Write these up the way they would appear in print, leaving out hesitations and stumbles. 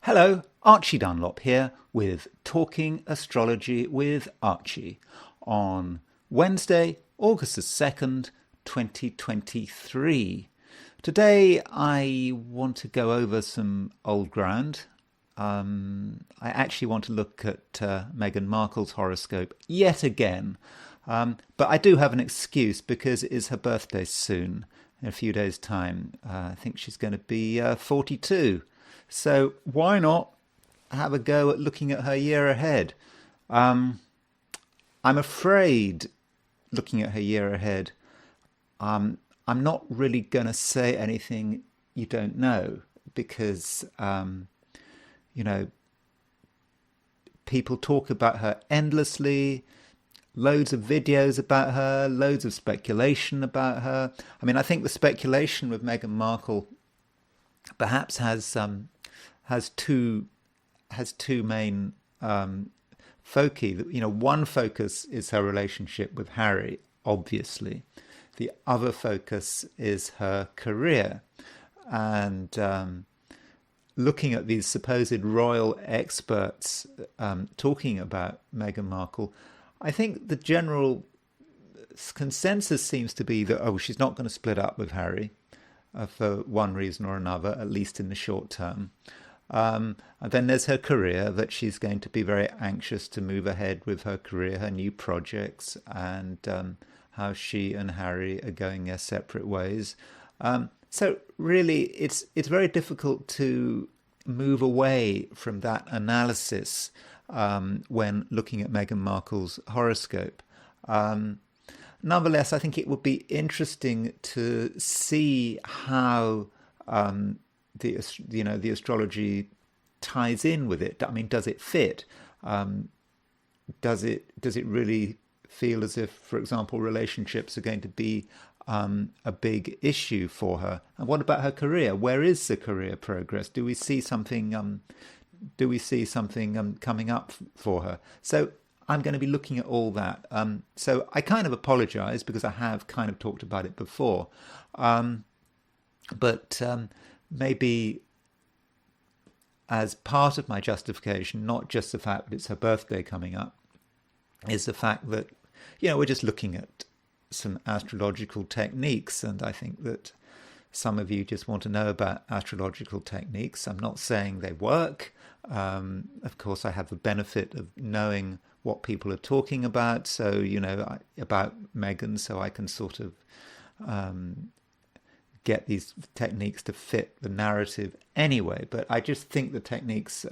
Hello, Archie Dunlop here with Talking Astrology with Archie on Wednesday, August the 2nd, 2023. Today I want to go over some old ground. I actually want to look at Meghan Markle's horoscope yet again. But I do have an excuse because it is her birthday soon, in a few days' time. I think she's going to be 42. So why not have a go at looking at her year ahead? I'm afraid, looking at her year ahead, I'm not really going to say anything you don't know because, you know, people talk about her endlessly, loads of videos about her, loads of speculation about her. I mean, I think the speculation with Meghan Markle perhaps has two main foci. You know, one focus is her relationship with Harry, obviously. The other focus is her career, and looking at these supposed royal experts talking about Meghan Markle, I think the general consensus seems to be that she's not going to split up with Harry for one reason or another, at least in the short term. And then there's her career, that she's going to be very anxious to move ahead with her career, her new projects, and how she and Harry are going their separate ways. So really, it's very difficult to move away from that analysis when looking at Meghan Markle's horoscope. Nonetheless, I think it would be interesting to see how the astrology ties in with it. I mean, does it fit? Does it really feel as if, for example, relationships are going to be a big issue for her? And what about her career? Where is the career progress? Do we see something? Coming up for her? So I'm going to be looking at all that. So I kind of apologize because I have kind of talked about it before, but maybe as part of my justification, not just the fact that it's her birthday coming up, is the fact that, we're just looking at some astrological techniques, and I think that some of you just want to know about astrological techniques. I'm not saying they work. Of course, I have the benefit of knowing what people are talking about, so, about Meghan, so I can sort of get these techniques to fit the narrative anyway, but I just think the techniques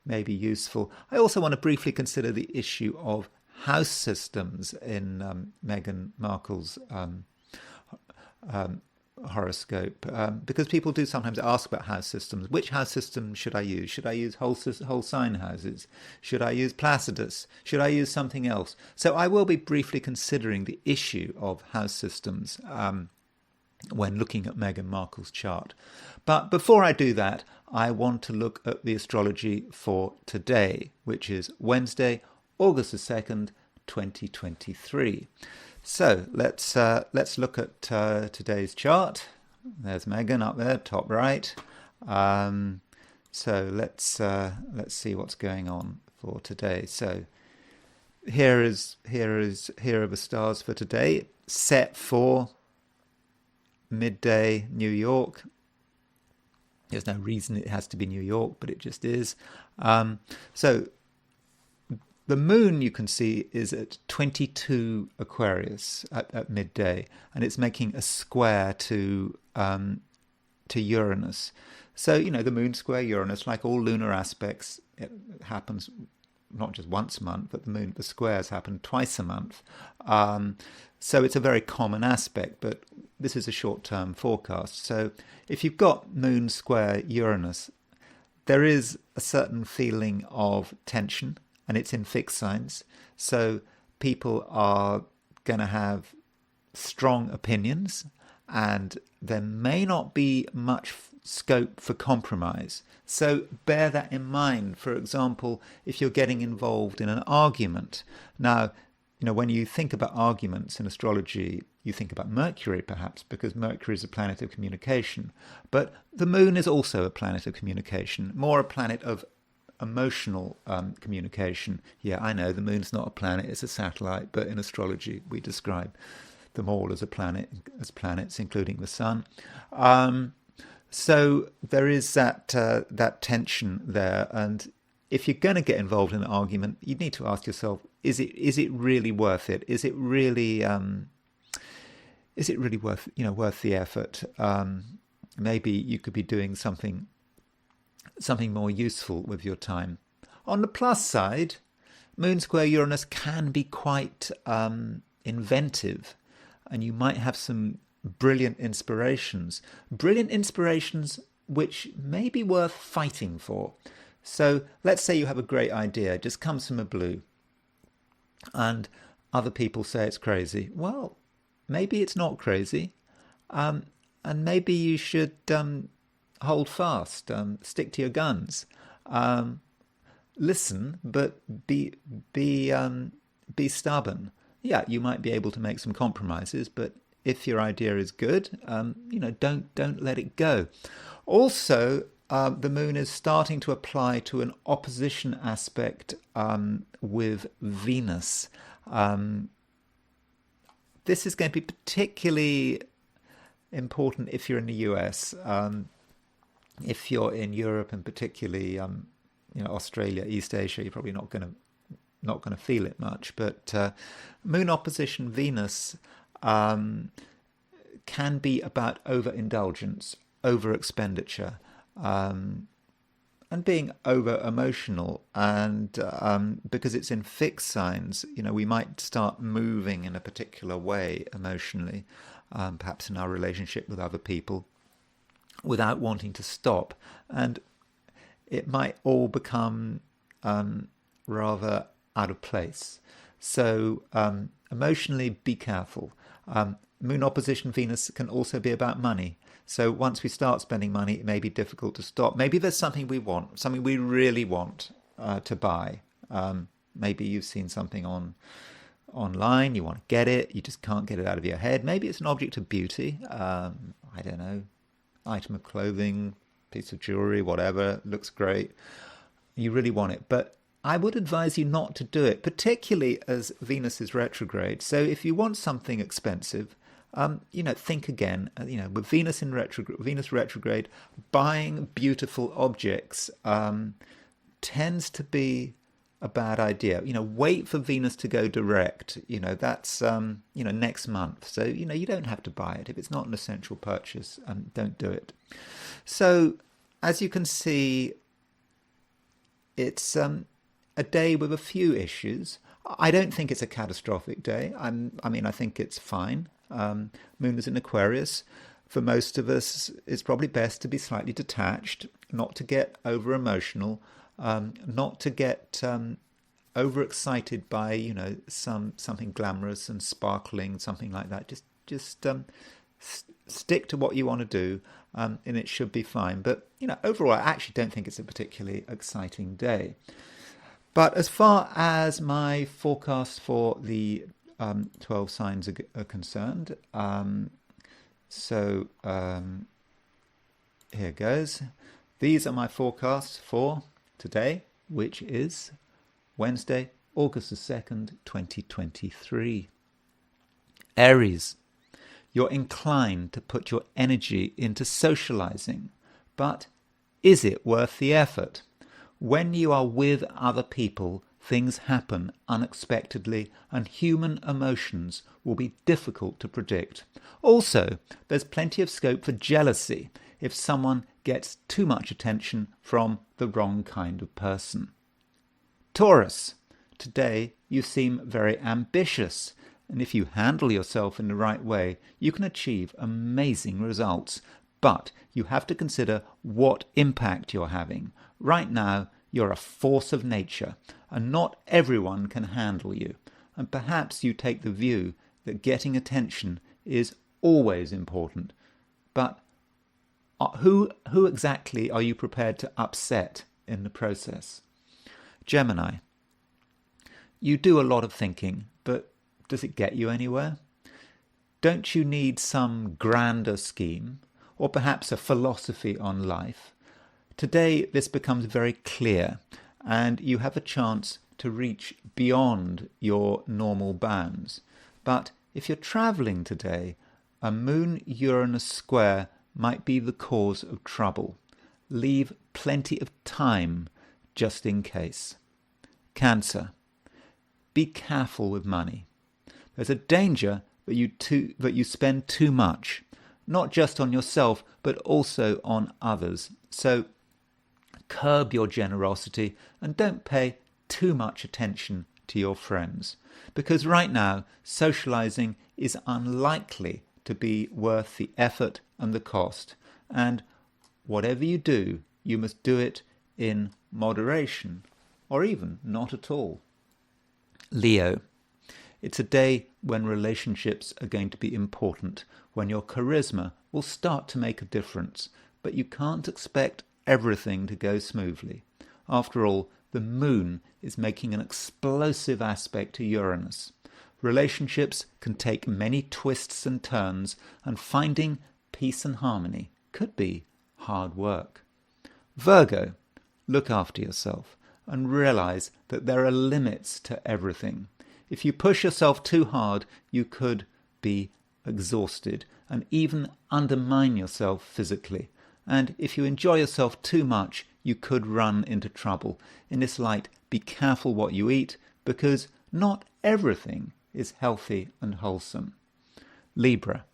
may be useful. I also want to briefly consider the issue of house systems in Meghan Markle's horoscope, because people do sometimes ask about house systems. Which house system should I use? Should I use whole sign houses? Should I use Placidus? Should I use something else? So I will be briefly considering the issue of house systems when looking at Meghan Markle's chart. But before I do that, I want to look at the astrology for today, which is Wednesday, August the 2nd, 2023. So let's look at today's chart. There's Meghan up there, top right. So let's see what's going on for today. So here are the stars for today, set for midday New York. There's no reason it has to be New York, but it just is. So the moon, you can see, is at 22 Aquarius at midday, and it's making a square to Uranus. So, the moon square Uranus, like all lunar aspects, it happens not just once a month, but the squares happen twice a month. So it's a very common aspect, but this is a short-term forecast. So if you've got moon square Uranus, there is a certain feeling of tension, and it's in fixed signs. So people are going to have strong opinions, and there may not be much scope for compromise. So bear that in mind. For example, if you're getting involved in an argument. Now, when you think about arguments in astrology, you think about Mercury perhaps, because Mercury is a planet of communication. But the moon is also a planet of communication, more a planet of emotional communication. Yeah, I know the moon's not a planet, it's a satellite, but in astrology we describe them all as as planets, including the sun. So there is that tension there, and if you're going to get involved in an argument, you need to ask yourself: is it really worth it? Is it really worth worth the effort? Maybe you could be doing something more useful with your time. On the plus side, Moon square Uranus can be quite inventive, and you might have some brilliant inspirations which may be worth fighting for. So let's say you have a great idea, it just comes from the blue, and other people say it's crazy. Well, maybe it's not crazy, and maybe you should hold fast, stick to your guns, listen, but be stubborn. Yeah, you might be able to make some compromises, but if your idea is good, don't let it go. Also, the moon is starting to apply to an opposition aspect with Venus. This is going to be particularly important if you're in the US. If you're in Europe, and particularly Australia, East Asia, you're probably not going to feel it much. But moon opposition Venus can be about overindulgence, over expenditure, and being over emotional. And because it's in fixed signs, we might start moving in a particular way emotionally, perhaps in our relationship with other people, without wanting to stop, and it might all become rather out of place. So emotionally, be careful. Moon opposition Venus can also be about money. So once we start spending money, it may be difficult to stop. Maybe there's something we want, something we really want to buy. Maybe you've seen something online, you want to get it, you just can't get it out of your head. Maybe it's an object of beauty. I don't know, item of clothing, piece of jewelry, whatever, looks great. You really want it. But I would advise you not to do it, particularly as Venus is retrograde. So if you want something expensive, think again. With Venus retrograde, buying beautiful objects tends to be a bad idea. Wait for Venus to go direct. That's next month. So you don't have to buy it if it's not an essential purchase. Don't do it. So as you can see, it's a day with a few issues. I don't think it's a catastrophic day. I think it's fine. Moon is in Aquarius. For most of us, it's probably best to be slightly detached, not to get over emotional, not to get overexcited by something glamorous and sparkling, something like that. Just stick to what you want to do, and it should be fine. But overall, I actually don't think it's a particularly exciting day. But as far as my forecast for the 12 signs are concerned, here goes. These are my forecasts for today, which is Wednesday, August the 2nd, 2023. Aries, you're inclined to put your energy into socializing, but is it worth the effort? When you are with other people, things happen unexpectedly, and human emotions will be difficult to predict. Also, there's plenty of scope for jealousy if someone gets too much attention from the wrong kind of person. Taurus, today you seem very ambitious, and if you handle yourself in the right way, you can achieve amazing results. But you have to consider what impact you're having. Right now, you're a force of nature, and not everyone can handle you. And perhaps you take the view that getting attention is always important. But who exactly are you prepared to upset in the process? Gemini, you do a lot of thinking, but does it get you anywhere? Don't you need some grander scheme, or perhaps a philosophy on life? Today this becomes very clear, and you have a chance to reach beyond your normal bounds. But if you're travelling today, a Moon-Uranus square might be the cause of trouble. Leave plenty of time just in case. Cancer. Be careful with money. There's a danger that you spend too much, not just on yourself, but also on others. So curb your generosity and don't pay too much attention to your friends, because right now socializing is unlikely to be worth the effort and the cost, and whatever you do, you must do it in moderation, or even not at all. Leo. It's a day when relationships are going to be important, when your charisma will start to make a difference, but you can't expect everything to go smoothly. After all, the moon is making an explosive aspect to Uranus. Relationships can take many twists and turns, and finding peace and harmony could be hard work. Virgo, look after yourself and realize that there are limits to everything. If you push yourself too hard, you could be exhausted and even undermine yourself physically. And if you enjoy yourself too much, you could run into trouble. In this light, be careful what you eat, because not everything is healthy and wholesome. Libra.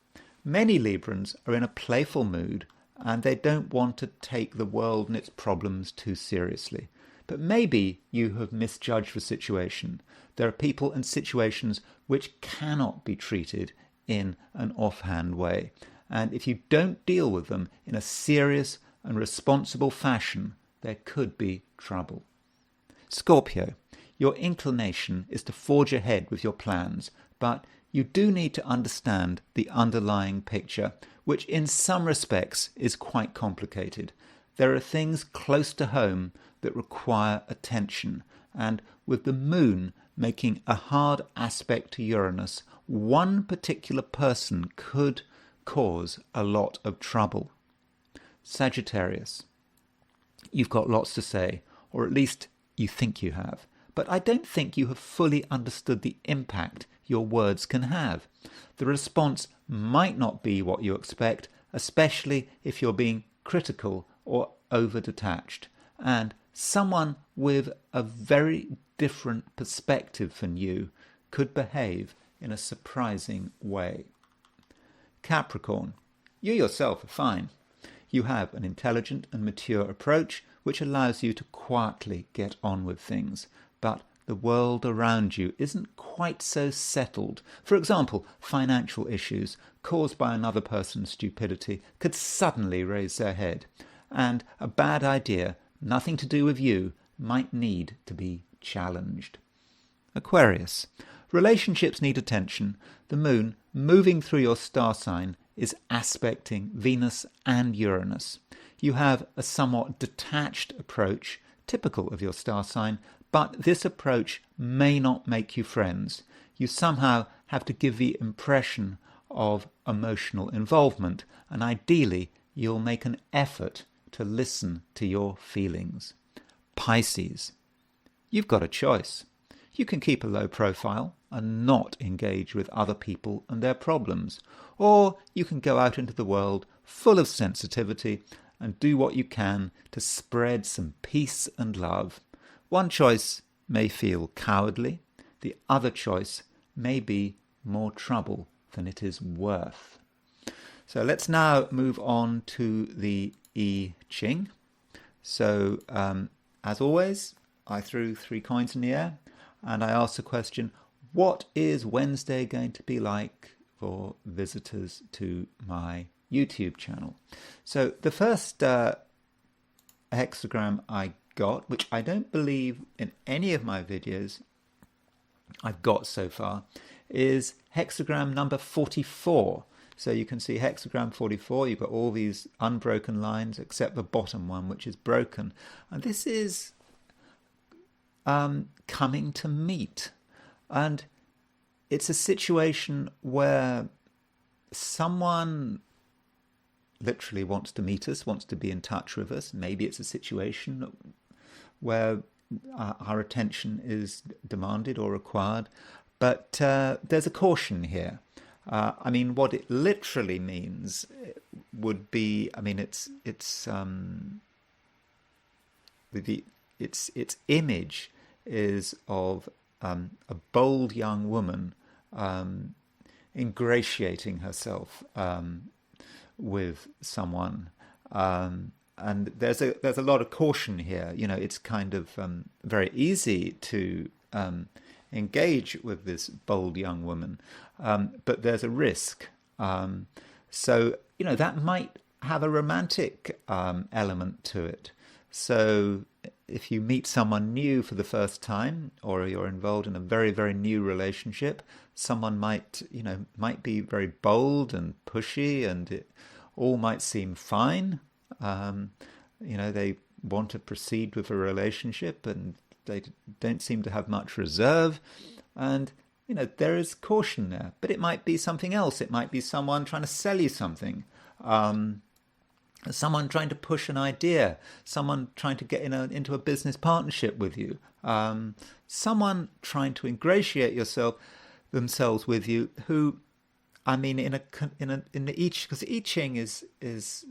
Many Librans are in a playful mood, and they don't want to take the world and its problems too seriously. But maybe you have misjudged the situation. There are people and situations which cannot be treated in an offhand way. And if you don't deal with them in a serious and responsible fashion, there could be trouble. Scorpio, your inclination is to forge ahead with your plans, but you do need to understand the underlying picture, which in some respects is quite complicated. There are things close to home that require attention, and with the moon making a hard aspect to Uranus, one particular person could cause a lot of trouble. Sagittarius. You've got lots to say, or at least you think you have, but I don't think you have fully understood the impact your words can have. The response might not be what you expect, especially if you're being critical or over-detached, and someone with a very different perspective than you could behave in a surprising way. Capricorn, you yourself are fine. You have an intelligent and mature approach which allows you to quietly get on with things, but the world around you isn't quite so settled. For example, financial issues caused by another person's stupidity could suddenly raise their head, and a bad idea, nothing to do with you, might need to be challenged. Aquarius. Relationships need attention. The moon, moving through your star sign, is aspecting Venus and Uranus. You have a somewhat detached approach, typical of your star sign, but this approach may not make you friends. You somehow have to give the impression of emotional involvement, and ideally you'll make an effort to listen to your feelings. Pisces. You've got a choice. You can keep a low profile and not engage with other people and their problems, or you can go out into the world full of sensitivity and do what you can to spread some peace and love. One choice may feel cowardly, the other choice may be more trouble than it is worth. So let's now move on to the I Ching. So as always, I threw 3 coins in the air and I asked the question, what is Wednesday going to be like for visitors to my YouTube channel? So the first hexagram I got, which I don't believe in any of my videos I've got so far, is hexagram number 44. So you can see hexagram 44, you've got all these unbroken lines except the bottom one, which is broken. And this is coming to meet. And it's a situation where someone literally wants to meet us, wants to be in touch with us. Maybe it's a situation where our attention is demanded or required, but there's a caution here. I mean, what it literally means would be, I mean, its image is of a bold young woman ingratiating herself with someone, and there's a lot of caution here. You know, it's kind of very easy to engage with this bold young woman, but there's a risk. So you know, that might have a romantic element to it. So if you meet someone new for the first time, or you're involved in a very, very new relationship, someone might be very bold and pushy, and it all might seem fine. They want to proceed with a relationship, and they don't seem to have much reserve, and there is caution there. But it might be something else. It might be someone trying to sell you something. Someone trying to push an idea, someone trying to get into a business partnership with you, someone trying to ingratiate themselves with you, who, I mean, in the because I Ching is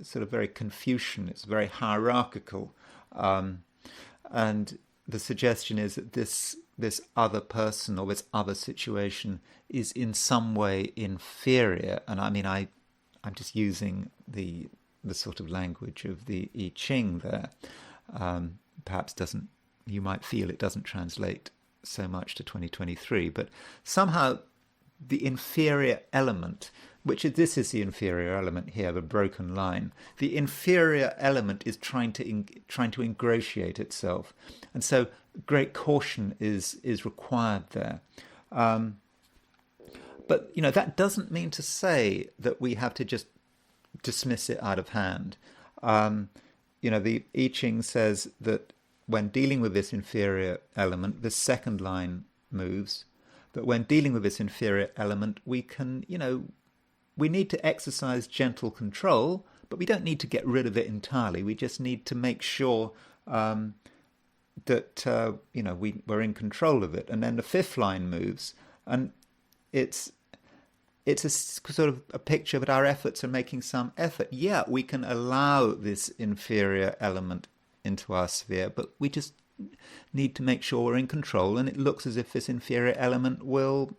sort of very Confucian. It's very hierarchical, and the suggestion is that this other person or this other situation is in some way inferior. And I mean, I'm just using the sort of language of the I Ching there. Perhaps you might feel it doesn't translate so much to 2023, but somehow the inferior element, this is the inferior element here, the broken line. The inferior element is trying to ingratiate itself, and so great caution is required there. But that doesn't mean to say that we have to just dismiss it out of hand. The I Ching says that when dealing with this inferior element, the second line moves. But when dealing with this inferior element, we need to exercise gentle control, but we don't need to get rid of it entirely. We just need to make sure that we're in control of it. And then the fifth line moves, and it's a sort of a picture that our efforts are making some effort. Yeah, we can allow this inferior element into our sphere, but we just need to make sure we're in control, and it looks as if this inferior element will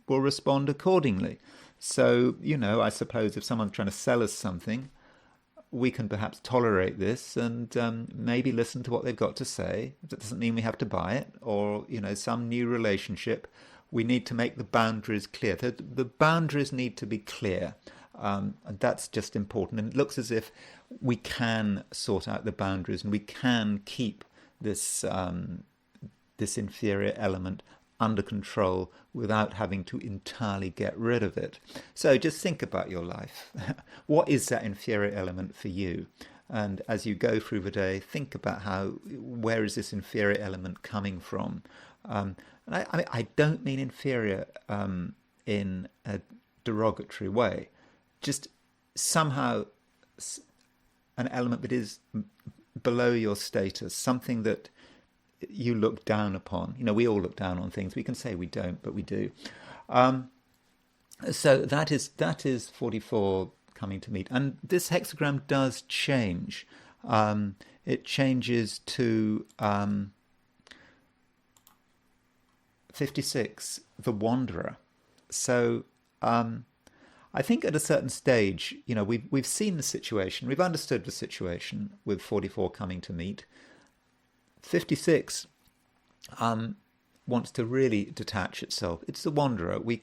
respond accordingly. So, I suppose if someone's trying to sell us something, we can perhaps tolerate this and maybe listen to what they've got to say. That doesn't mean we have to buy it. Or, some new relationship, we need to make the boundaries clear. The boundaries need to be clear, and that's just important. And it looks as if we can sort out the boundaries, and we can keep this inferior element under control without having to entirely get rid of it. So just think about your life. What is that inferior element for you? And as you go through the day, think about where is this inferior element coming from? And I don't mean inferior in a derogatory way. Just somehow an element that is below your status, something that you look down upon. We all look down on things. We can say we don't, but we do. So that is 44 coming to meet. And this hexagram does change. It changes to 56, the Wanderer. So I think at a certain stage, we've seen the situation, we've understood the situation with 44 coming to meet. 56 wants to really detach itself. It's the Wanderer. We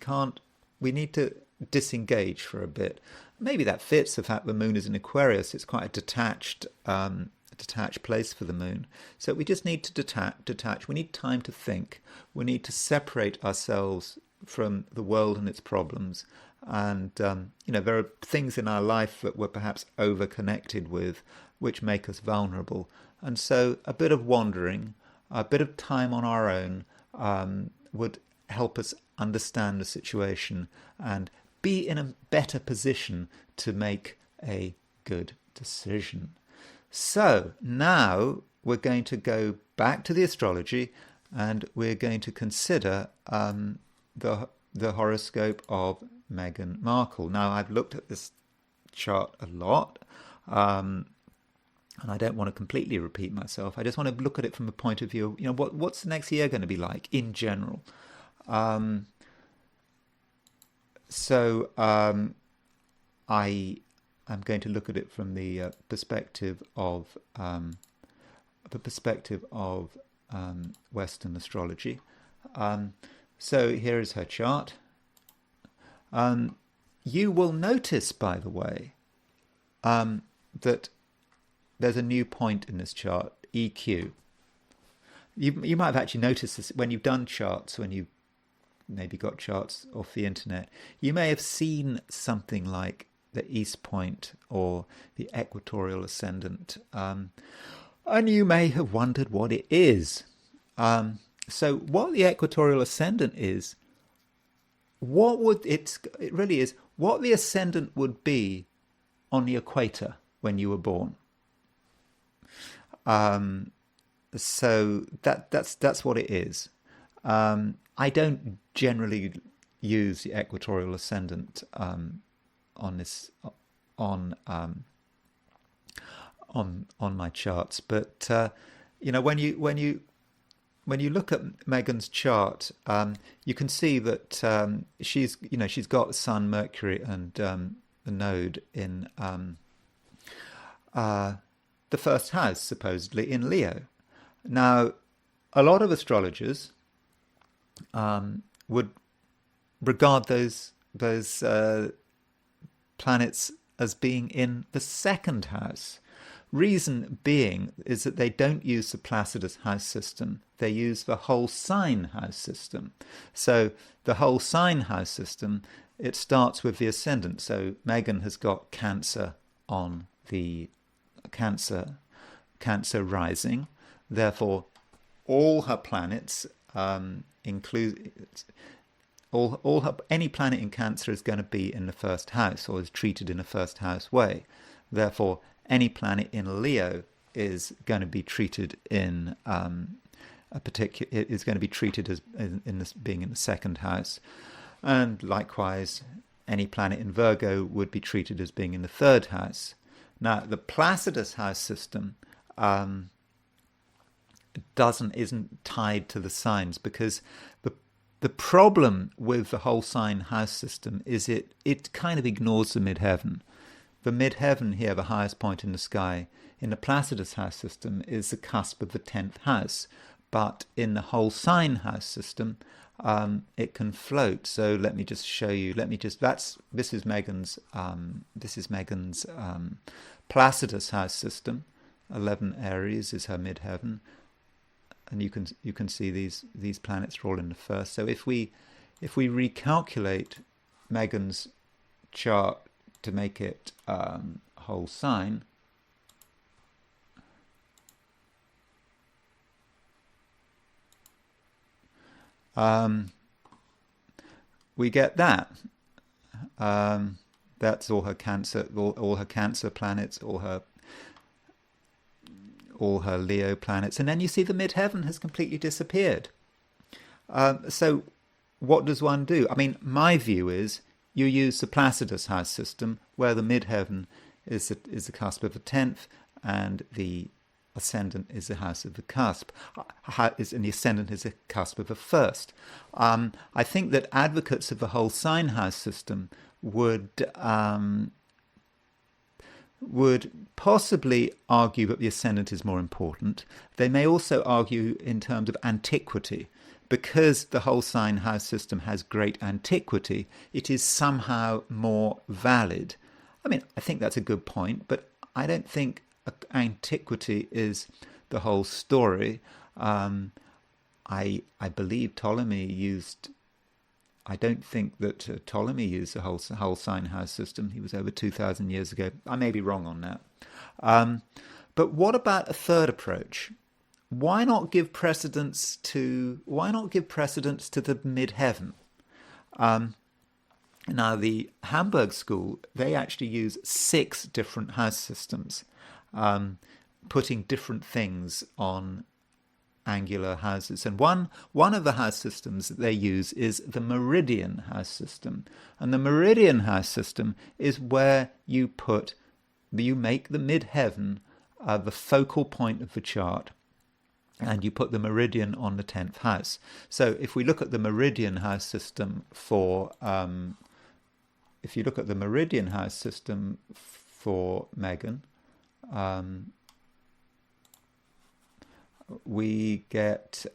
need to disengage for a bit. Maybe that fits the fact the moon is in Aquarius. It's quite a detached place for the moon. So we just need to detach. We need time to think. We need to separate ourselves from the world and its problems. And, there are things in our life that we're perhaps over-connected with, which make us vulnerable. And so a bit of wandering, a bit of time on our own would help us understand the situation and be in a better position to make a good decision. So now we're going to go back to the astrology, and we're going to consider the horoscope of Meghan Markle. Now, I've looked at this chart a lot, and I don't want to completely repeat myself. I just want to look at it from a point of view, what's the next year going to be like in general? So I am going to look at it from the perspective of Western astrology. So here is her chart. You will notice, by the way, that there's a new point in this chart, EQ. You might have actually noticed this when you've done charts, when you maybe got charts off the internet. You may have seen something like the East Point or the equatorial ascendant, and you may have wondered what it is. So what the equatorial ascendant is, it really is what the ascendant would be on the equator when you were born. So that's what it is. I don't generally use the equatorial ascendant on my charts, but when you look at Meghan's chart, you can see that she's got Sun, Mercury, and the node in the first house, supposedly in Leo. Now, a lot of astrologers would regard those planets as being in the second house. Reason being is that they don't use the Placidus house system. They use the whole sign house system. So the whole sign house system, it starts with the ascendant. So Meghan has got Cancer on the Cancer rising. Therefore, all her planets include any planet in Cancer is going to be in the first house, or is treated in a first house way. Therefore, any planet in Leo is going to be treated in is going to be treated as in this being in the second house, and likewise, any planet in Virgo would be treated as being in the third house. Now, the Placidus house system isn't tied to the signs, because the problem with the whole sign house system is it kind of ignores the midheaven. The midheaven here, the highest point in the sky, in the Placidus house system is the cusp of the 10th house. But in the whole sign house system, it can float. So let me just show you. This is Meghan's Placidus house system. 11 Aries is her midheaven, and you can see these planets are all in the first. So if we recalculate Meghan's chart to make it whole sign, we get that. That's all her Cancer, all her Cancer planets, all her Leo planets, and then you see the midheaven has completely disappeared. So what does one do? I mean, my view is you use the Placidus house system, where the midheaven is the cusp of the 10th, and the ascendant is the house of the cusp, and the ascendant is the cusp of the first. I think that advocates of the whole sign house system would possibly argue that the ascendant is more important. They may also argue in terms of antiquity. Because the whole sign house system has great antiquity, it is somehow more valid. I mean, I think that's a good point, but I don't think antiquity is the whole story. I believe Ptolemy used. I don't think that Ptolemy used the whole sign house system. He was over 2,000 years ago. I may be wrong on that. But what about a third approach? Why not give precedence to the midheaven? Now, the Hamburg school, they actually use 6 different house systems, putting different things on angular houses. And one of the house systems that they use is the meridian house system. And the meridian house system is where you make the midheaven the focal point of the chart, and you put the meridian on the 10th house. So if we look at the meridian house system for Meghan, we get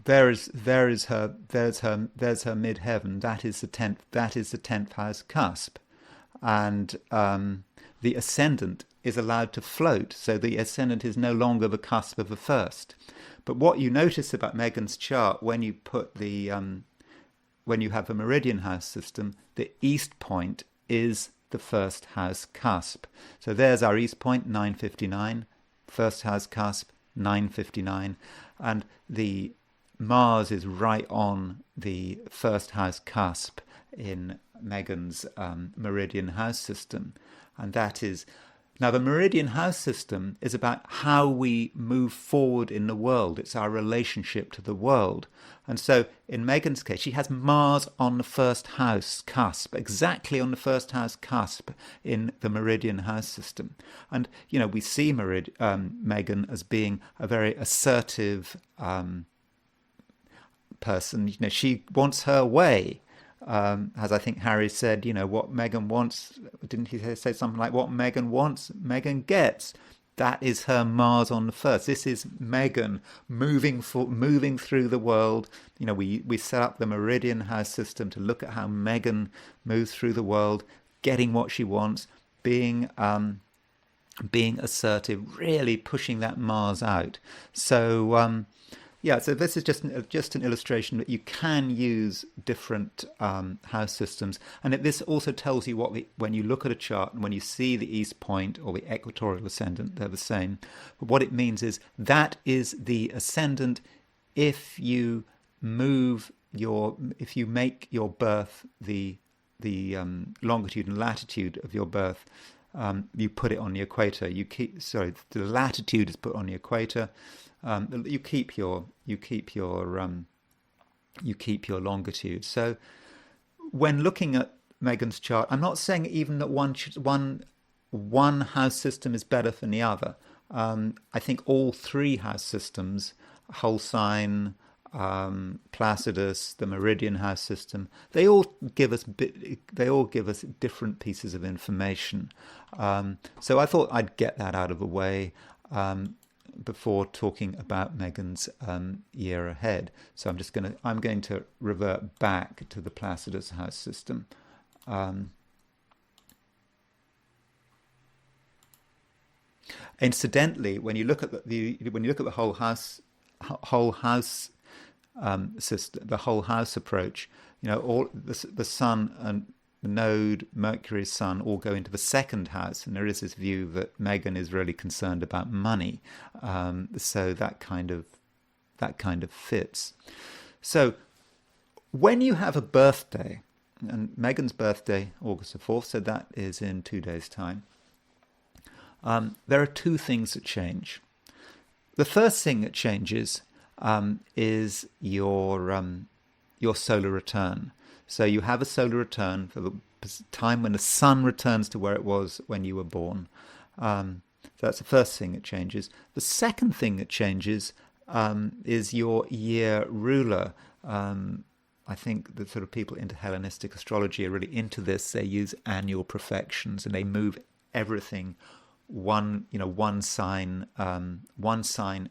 there's her midheaven. That is the 10th house cusp, and the ascendant is allowed to float. So the ascendant is no longer the cusp of the first. But what you notice about Meghan's chart when you put when you have a meridian house system, the east point is the first house cusp. So there's our east point, 959, first house cusp, 959, and the Mars is right on the first house cusp in Meghan's meridian house system. And that is, now the meridian house system is about how we move forward in the world. It's our relationship to the world. And so in Meghan's case, she has Mars on the first house cusp, exactly on the first house cusp in the meridian house system. And, we see Meghan as being a very assertive person. She wants her way. As I think Harry said, what Meghan wants, didn't he say something like, what Meghan wants, Meghan gets? That is her Mars on the first. This is Meghan moving through the world. We set up the meridian house system to look at how Meghan moves through the world, getting what she wants, being assertive, really pushing that Mars out. So so this is just an illustration that you can use different house systems, and this also tells you when you look at a chart and when you see the east point or the equatorial ascendant, they're the same. But what it means is that is the ascendant. If you make your birth the longitude and latitude of your birth, you put it on the equator. The latitude is put on the equator. You keep your longitude. So when looking at Meghan's chart, I'm not saying even that one house system is better than the other. I think all 3 house systems, whole sign, Placidus, the meridian house system, they all give us different pieces of information. So I thought I'd get that out of the way before talking about Meghan's year ahead. So I'm going to revert back to the Placidus house system. Incidentally, when you look at the whole house system, the whole house approach, all the sun and the node, Mercury, Sun, all go into the second house, and there is this view that Meghan is really concerned about money. So that kind of fits. So when you have a birthday, and Meghan's birthday, August the 4th, so that is in 2 days' time, there are 2 things that change. The first thing that changes is your solar return. So you have a solar return for the time when the sun returns to where it was when you were born. So that's the first thing that changes. The second thing that changes is your year ruler. I think the sort of people into Hellenistic astrology are really into this. They use annual profections, and they move everything one sign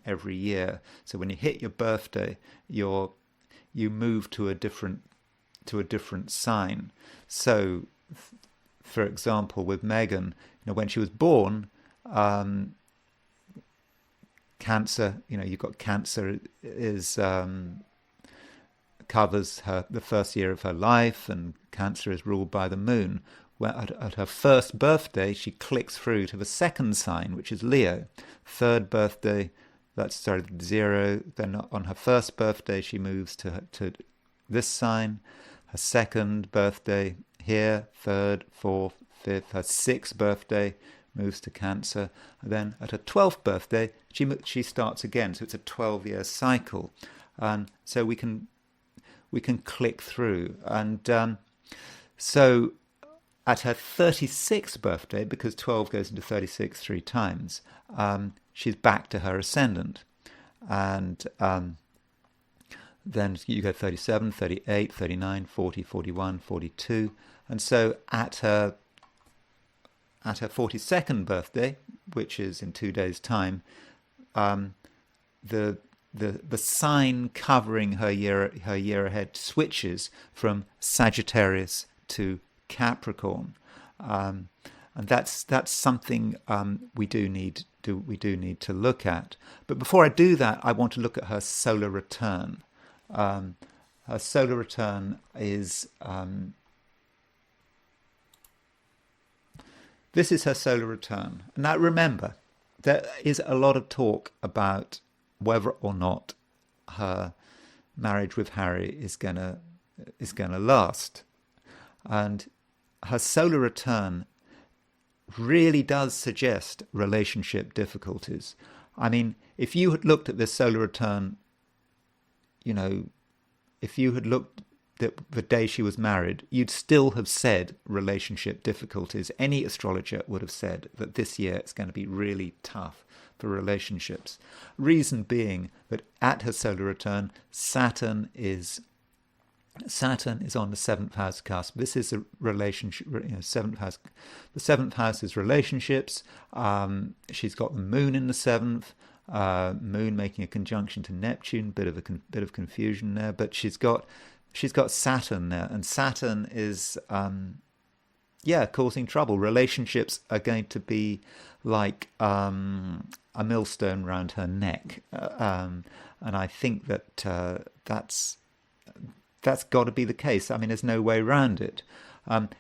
every year. So when you hit your birthday, you move to a different sign. So, for example, with Meghan, when she was born, Cancer, you've got Cancer is covers the first year of her life, and Cancer is ruled by the moon. at her first birthday, she clicks through to the second sign, which is Leo. Third birthday, that's 0. Then on her first birthday, she moves to this sign. Her second birthday here, third, fourth, fifth. Her sixth birthday moves to Cancer. And then at her 12th birthday, she starts again. So it's a 12-year cycle. And so we can click through. And so at her 36th birthday, because 12 goes into 36 3 times, she's back to her ascendant. And then you go 37, 38, 39, 40, 41, 42. And so at her 42nd birthday, which is in 2 days' time, the sign covering her year ahead switches from Sagittarius to Capricorn, and that's something we do need to look at. But before I do that, I want to look at her solar return. Her solar return is this is her solar return. Now remember, there is a lot of talk about whether or not her marriage with Harry is gonna last, and her solar return really does suggest relationship difficulties. I mean, if you had looked at this solar return, if you had looked at the day she was married, you'd still have said relationship difficulties. Any astrologer would have said that this year it's going to be really tough for relationships. Reason being that at her solar return, Saturn is on the 7th house cusp. This is a relationship, 7th house. The 7th house is relationships. She's got the moon in the 7th. Moon making a conjunction to Neptune. Bit of confusion there, but she's got Saturn there, and Saturn is causing trouble. Relationships are going to be like a millstone around her neck, and I think that that's got to be the case. I mean, there's no way around it.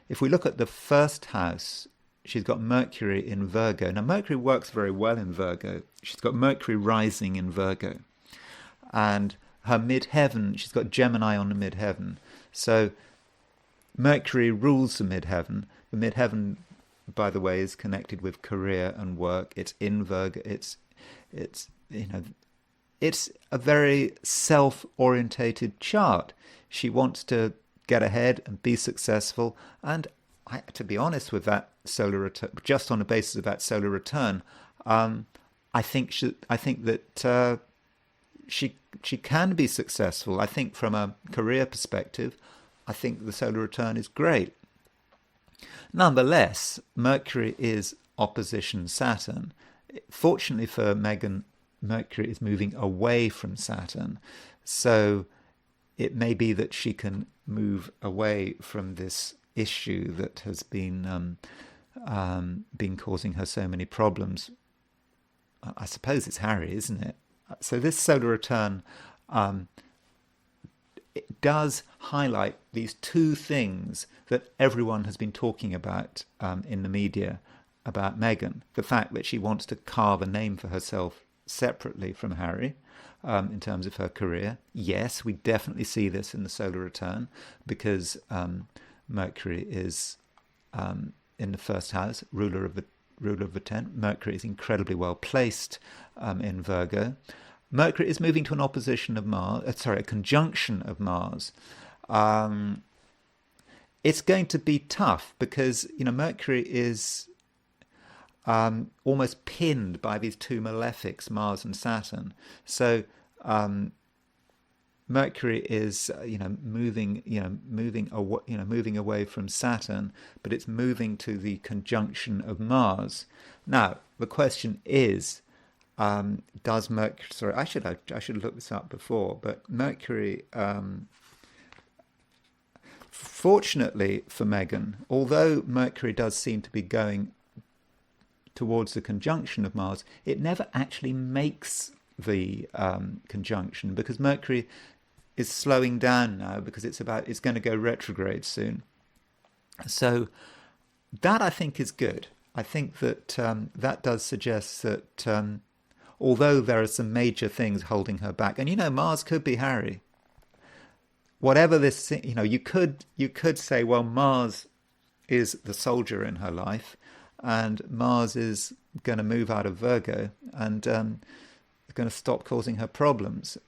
If we look at the first house, she's got Mercury in Virgo. Now, Mercury works very well in Virgo. She's got Mercury rising in Virgo. And her midheaven, she's got Gemini on the midheaven. So Mercury rules the midheaven. The midheaven, by the way, is connected with career and work. It's in Virgo. It's a very self-orientated chart. She wants to get ahead and be successful. And to be honest with that solar return, just on the basis of that solar return, I think that she can be successful. I think from a career perspective, I think the solar return is great. Nonetheless, Mercury is opposition Saturn. Fortunately for Meghan, Mercury is moving away from Saturn, so it may be that she can move away from this issue that has been causing her so many problems. I suppose it's Harry, isn't it? So this solar return it does highlight these two things that everyone has been talking about in the media about Meghan. The fact that she wants to carve a name for herself separately from Harry in terms of her career. Yes, we definitely see this in the solar return because Mercury is in the first house, ruler of the 10th. Mercury is incredibly well placed in Virgo. Mercury is moving to an opposition of Mars. A conjunction of Mars. It's going to be tough because Mercury is almost pinned by these two malefics, Mars and Saturn. So Mercury is moving away from Saturn, but it's moving to the conjunction of Mars. Now the question is, does Mercury? Sorry, I should have looked this up before, but Mercury. Fortunately for Meghan, although Mercury does seem to be going towards the conjunction of Mars, it never actually makes the conjunction because Mercury is slowing down now because it's going to go retrograde soon. So that I think is good. I think that that does suggest that although there are some major things holding her back, and Mars could be Harry. Whatever this, you could say, well, Mars is the soldier in her life, and Mars is going to move out of Virgo and going to stop causing her problems.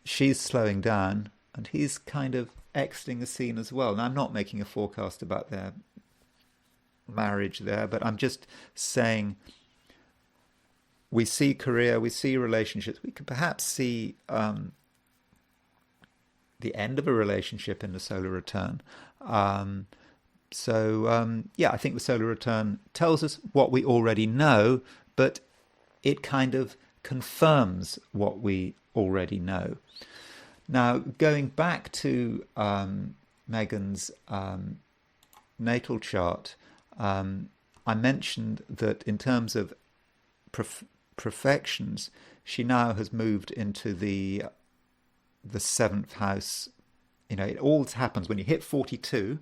She's slowing down, and he's kind of exiting the scene as well. Now, I'm not making a forecast about their marriage there, but I'm just saying we see career, we see relationships. We could perhaps see the end of a relationship in the solar return. Yeah, I think the solar return tells us what we already know, but it kind of confirms what we already know. Now, going back to Meghan's natal chart, I mentioned that in terms of profections, she now has moved into the seventh house. It all happens when you hit 42.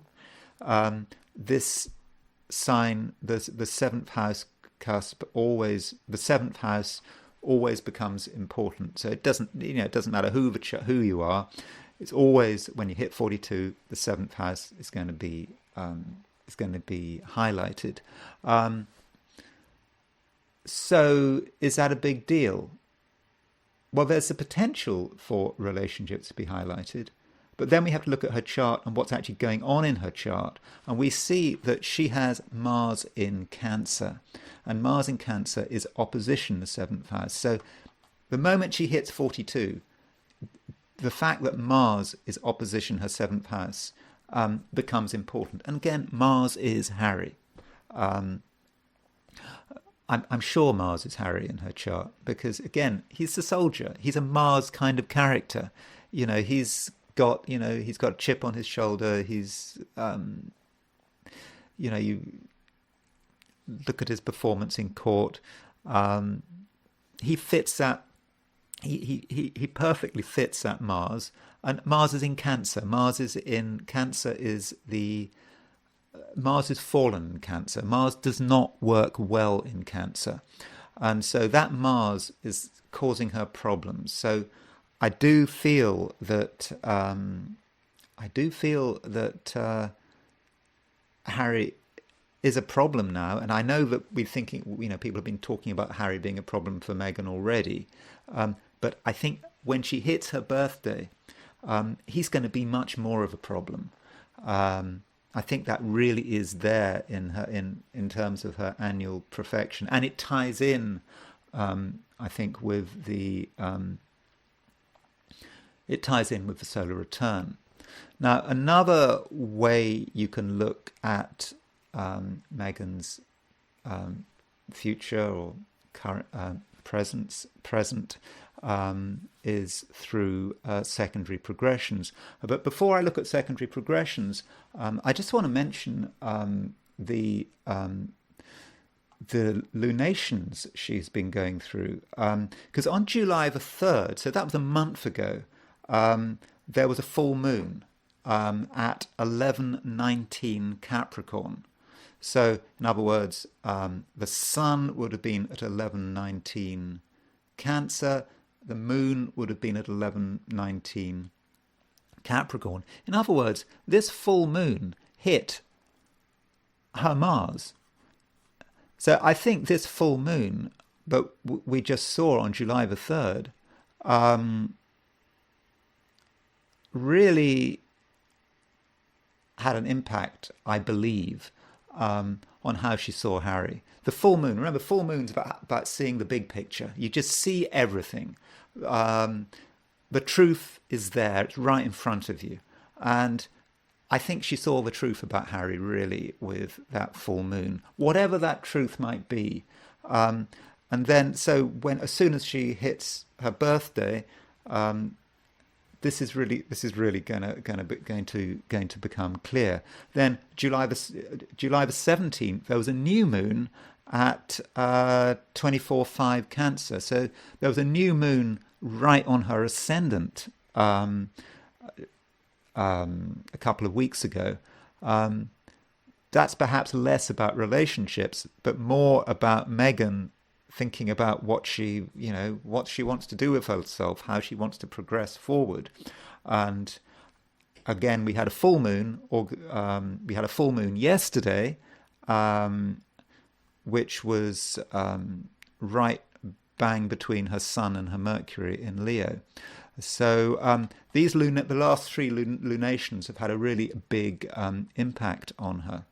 This sign, the seventh house cusp, the seventh house always becomes important. So it doesn't matter who you are. It's always when you hit 42, the seventh house is going to be highlighted. So is that a big deal? Well, there's the potential for relationships to be highlighted, but then we have to look at her chart and what's actually going on in her chart. And we see that she has Mars in Cancer, and Mars in Cancer is opposition the seventh house. So the moment she hits 42, the fact that Mars is opposition her seventh house becomes important. And again, Mars is Harry. I'm sure Mars is Harry in her chart because, again, he's the soldier. He's a Mars kind of character. He's got a chip on his shoulder. He's, you look at his performance in court. He fits that. He perfectly fits that Mars. And Mars is in Cancer. Mars is fallen in Cancer. Mars does not work well in Cancer. And so that Mars is causing her problems. So I do feel that Harry is a problem now. And I know that people have been talking about Harry being a problem for Meghan already. But I think when she hits her birthday, he's going to be much more of a problem. I think that really is there in terms of her annual profection, and it ties in, I think, with the solar return. Now, another way you can look at Meghan's future or current present is through secondary progressions. But before I look at secondary progressions, I just want to mention the lunations she's been going through. Because on July the 3rd, so that was a month ago, there was a full moon at 11:19 Capricorn. So, in other words, the sun would have been at 11:19 Cancer, the moon would have been at 11:19 Capricorn. In other words, this full moon hit her Mars. So I think this full moon, but we just saw on July the 3rd, really had an impact, I believe, on how she saw Harry. The full moon, remember, full moon's about seeing the big picture. You just see everything. The truth is there. It's right in front of you. And I think she saw the truth about Harry really with that full moon, whatever that truth might be. And then, so as soon as she hits her birthday, this is really going to become clear. Then July the 17th, there was a new moon at 24/5 Cancer. So there was a new moon right on her ascendant a couple of weeks ago. that's perhaps less about relationships, but more about Meghan thinking about what she wants to do with herself, how she wants to progress forward. And again, we had a full moon, or we had a full moon yesterday, which was right bang between her Sun and her Mercury in Leo. So the last three lunations have had a really big impact on her.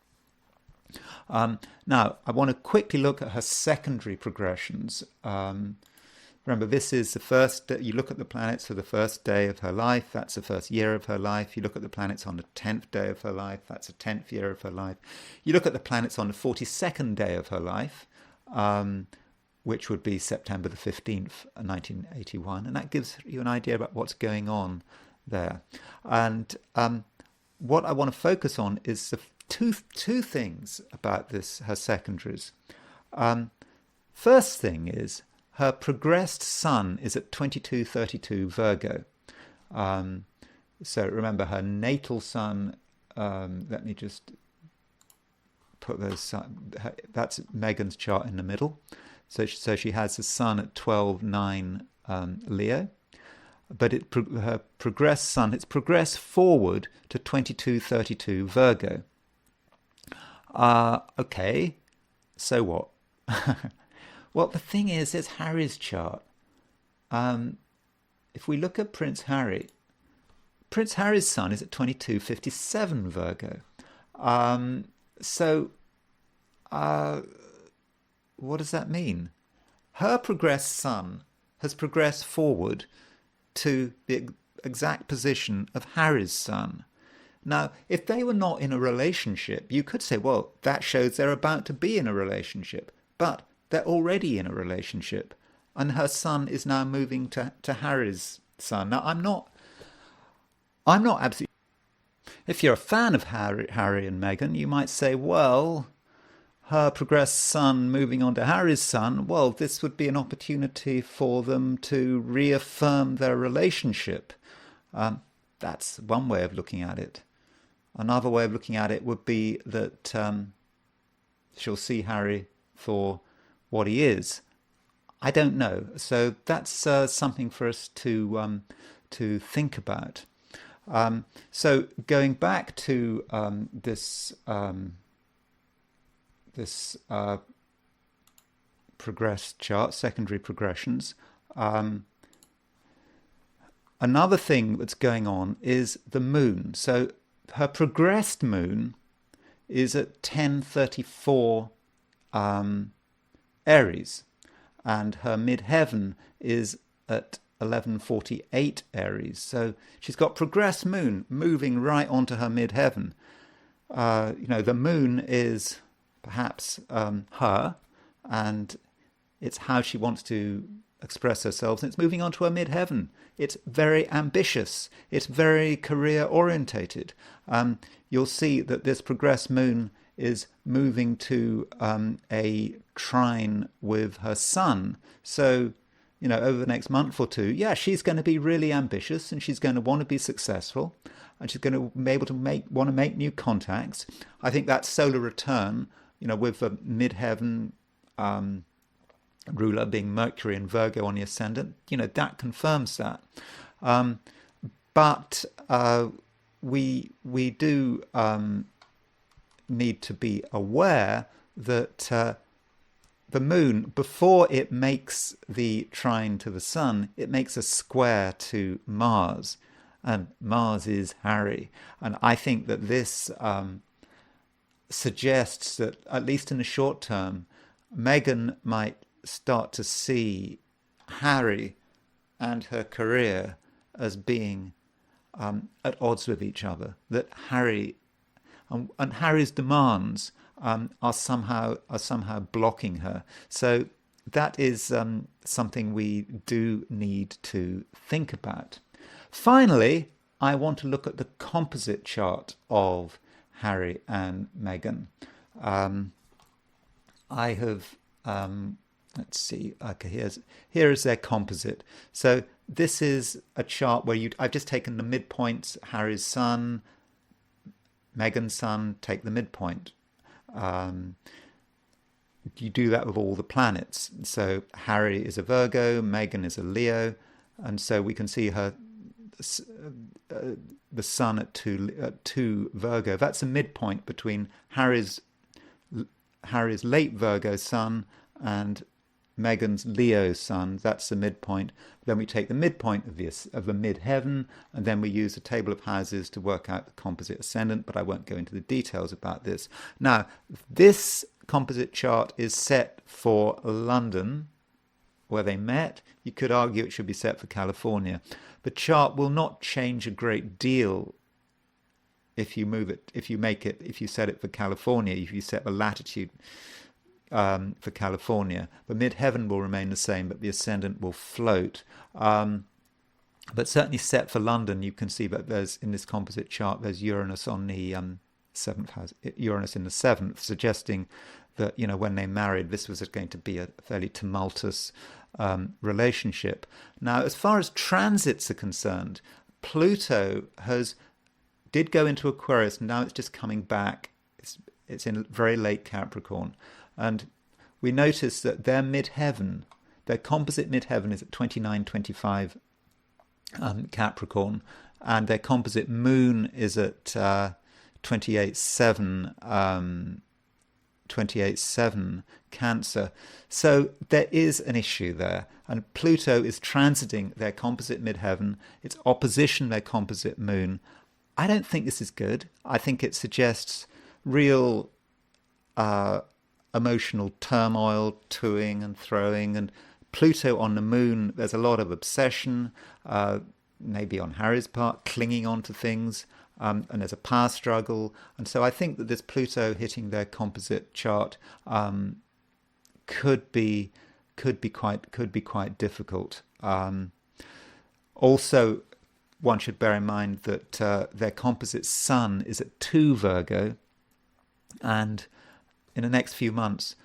Now, I want to quickly look at her secondary progressions. Remember, this is the first, you look at the planets for the first day of her life, that's the first year of her life. You look at the planets on the 10th day of her life, that's the 10th year of her life. You look at the planets on the 42nd day of her life, which would be September the 15th, 1981. And that gives you an idea about what's going on there. And what I want to focus on is the two things about her secondaries. First thing is her progressed Sun is at 2232 Virgo. So remember, her natal Sun, let me just put those, that's Meghan's chart in the middle. So she has the Sun at 12.9 Leo, but her progressed Sun, it's progressed forward to 2232 Virgo. Okay, so what? Well, the thing is, there's Harry's chart. If we look at Prince Harry's Sun is at 2257 Virgo. What does that mean? Her progressed Sun has progressed forward to the exact position of Harry's Sun. Now, if they were not in a relationship, you could say, well, that shows they're about to be in a relationship. But they're already in a relationship. And her Sun is now moving to Harry's Sun. Now, I'm not absolutely... If you're a fan of Harry and Meghan, you might say, well, her progressed Sun moving on to Harry's Sun, well, this would be an opportunity for them to reaffirm their relationship. That's one way of looking at it. Another way of looking at it would be that she'll see Harry for what he is. I don't know. So that's something for us to think about. So going back to this progressed chart, secondary progressions. Another thing that's going on is the moon. So her progressed moon is at 1034 Aries, and her midheaven is at 1148 Aries. So she's got progressed moon moving right onto her midheaven. The moon is perhaps her, and it's how she wants to express herself, and it's moving on to her midheaven. It's very ambitious. It's very career orientated. You'll see that this progressed moon is moving to a trine with her Sun. So, over the next month or two, she's going to be really ambitious, and she's going to want to be successful, and she's going to be able to want to make new contacts. I think that solar return, with the midheaven ruler being Mercury and Virgo on the ascendant, that confirms that. But we do need to be aware that the moon, before it makes the trine to the Sun, it makes a square to Mars, and Mars is Harry. And I think that this suggests that, at least in the short term, Meghan might start to see Harry and her career as being at odds with each other. That Harry and Harry's demands are somehow blocking her. So that is something we do need to think about. Finally, I want to look at the composite chart of Harry and Meghan. I have, let's see, okay, here is their composite. So this is a chart where I've just taken the midpoints, Harry's Sun, Meghan's Sun, take the midpoint. You do that with all the planets. So Harry is a Virgo, Meghan is a Leo, and so we can see her the sun at two Virgo. That's a midpoint between Harry's late Virgo sun and Meghan's Leo sun. That's the midpoint. Then we take the midpoint of the midheaven, and then we use a table of houses to work out the composite ascendant, but I won't go into the details about this. Now, this composite chart is set for London, where they met. You could argue it should be set for California. The chart will not change a great deal if you move it, if you set it for California, if you set the latitude for California. The midheaven will remain the same, but the ascendant will float. But certainly set for London, you can see that there's, in this composite chart, there's Uranus on the seventh house, Uranus in the seventh, suggesting that, you know, when they married, this was going to be a fairly tumultuous relationship. Now, as far as transits are concerned, Pluto did go into Aquarius, and now it's just coming back. It's in very late Capricorn. And we notice that their midheaven, their composite midheaven is at 29-25 Capricorn, and their composite moon is at 28-7 Cancer. So there is an issue there, and Pluto is transiting their composite midheaven. It's opposition their composite moon. I don't think this is good. I think it suggests real emotional turmoil, toing and throwing, and Pluto on the moon, there's a lot of obsession, maybe on Harry's part, clinging on to things, and there's a power struggle. And so I think that this Pluto hitting their composite chart could be quite difficult. Also, one should bear in mind that their composite sun is at 2 Virgo, and in the next few months,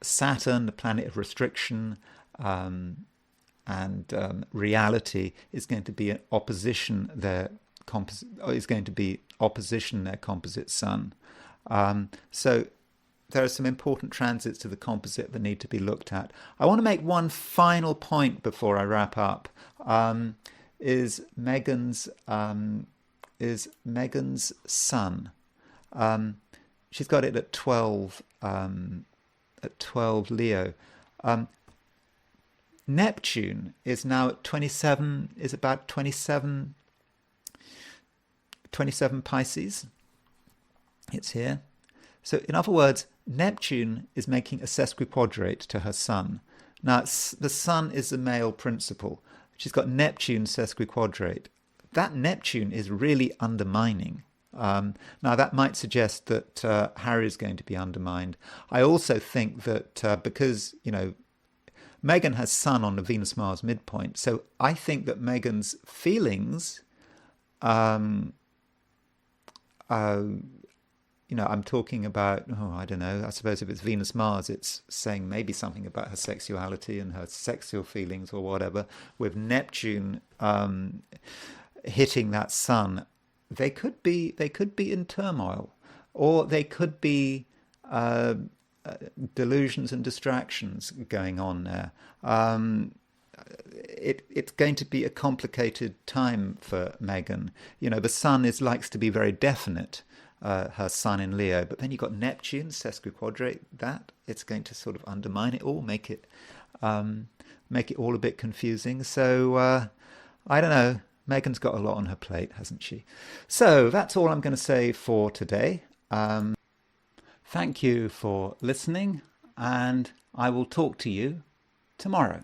Saturn, the planet of restriction and reality, is going to be in opposition their composite sun. So there are some important transits to the composite that need to be looked at. I want to make one final point before I wrap up. Is Meghan's sun. She's got it at 12 Leo. Neptune is now at 27, is about 27 Pisces. It's here. So in other words, Neptune is making a sesquiquadrate to her sun. Now, the sun is the male principle. She's got Neptune sesquiquadrate. That Neptune is really undermining. Now, that might suggest that Harry is going to be undermined. I also think that because, you know, Meghan has Sun on the Venus-Mars midpoint, so I think that Meghan's feelings, you know, I'm talking about, I don't know, I suppose if it's Venus-Mars, it's saying maybe something about her sexuality and her sexual feelings or whatever. With Neptune hitting that Sun, they could be in turmoil, or they could be delusions and distractions going on there. It's going to be a complicated time for Meghan. You know, the Sun likes to be very definite, her Sun in Leo, but then you've got Neptune sesquiquadrate. That it's going to sort of undermine it all, make it all a bit confusing. So I don't know. Meghan's got a lot on her plate, hasn't she? So that's all I'm going to say for today. Thank you for listening, and I will talk to you tomorrow.